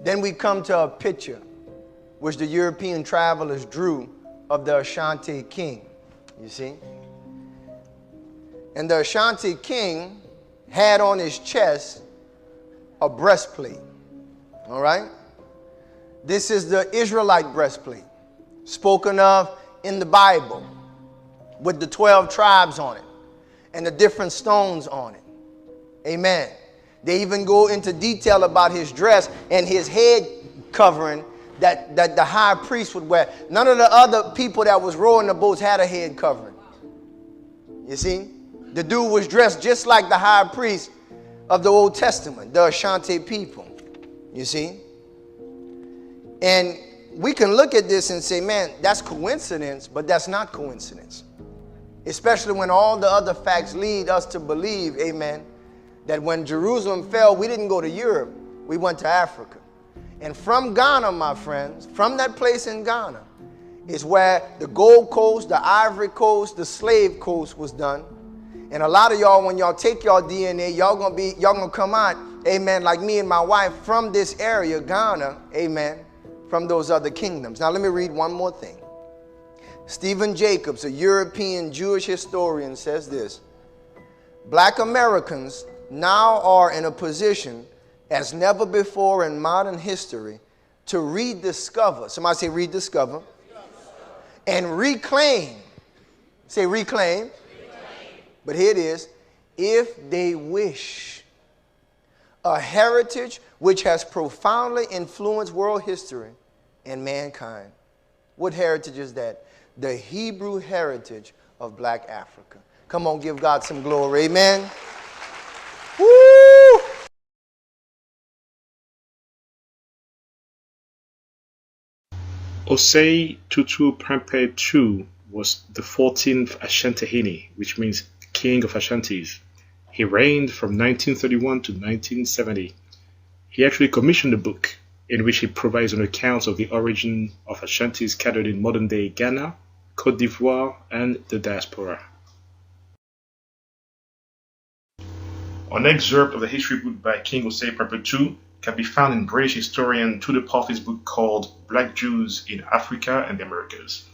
Then we come to a picture which the European travelers drew of the Ashanti king, you see. And the Ashanti king had on his chest a breastplate, all right? This is the Israelite breastplate, spoken of in the Bible, with the 12 tribes on it and the different stones on it. Amen. They even go into detail about his dress and his head covering that the high priest would wear. None of the other people that was rowing the boats had a head covering. You see? The dude was dressed just like the high priest of the Old Testament, the Ashanti people. You see? And we can look at this and say, man, that's coincidence, but that's not coincidence. Especially when all the other facts lead us to believe, amen, that when Jerusalem fell, we didn't go to Europe, we went to Africa. And from Ghana, my friends, from that place in Ghana, is where the Gold Coast, the Ivory Coast, the Slave Coast was done. And a lot of y'all, when y'all take y'all DNA, y'all gonna come out, amen, like me and my wife, from this area, Ghana, amen, from those other kingdoms. Now let me read one more thing. Stephen Jacobs, a European Jewish historian, says this: Black Americans now are in a position as never before in modern history to rediscover, somebody say rediscover, and reclaim, say reclaim, but here it is, if they wish, a heritage which has profoundly influenced world history and mankind. What heritage is that? The Hebrew heritage of Black Africa. Come on, give God some glory. Amen. Woo! Osei Tutu Prempeh II was the 14th Ashantehene, which means King of Ashantis. He reigned from 1931 to 1970. He actually commissioned a book in which he provides an account of the origin of Ashantis scattered in modern-day Ghana, Côte d'Ivoire, and the diaspora. An excerpt of the history book by King Osei Prempeh II can be found in British historian Tudor Partley's book called Black Jews in Africa and the Americas.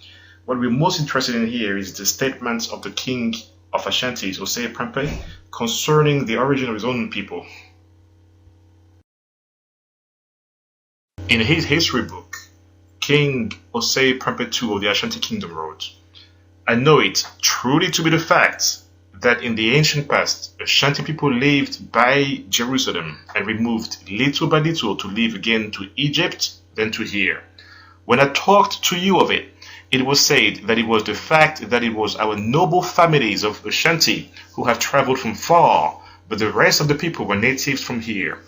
What we're most interested in here is the statements of the King of Ashantis, Osei Prempeh, concerning the origin of his own people. In his history book, King Osei Prempeh II of the Ashanti Kingdom wrote, "I know it truly to be the fact that in the ancient past, Ashanti people lived by Jerusalem and removed little by little to live again to Egypt, then to here. When I talked to you of it, it was said that it was the fact that it was our noble families of Ashanti who have traveled from far, but the rest of the people were natives from here.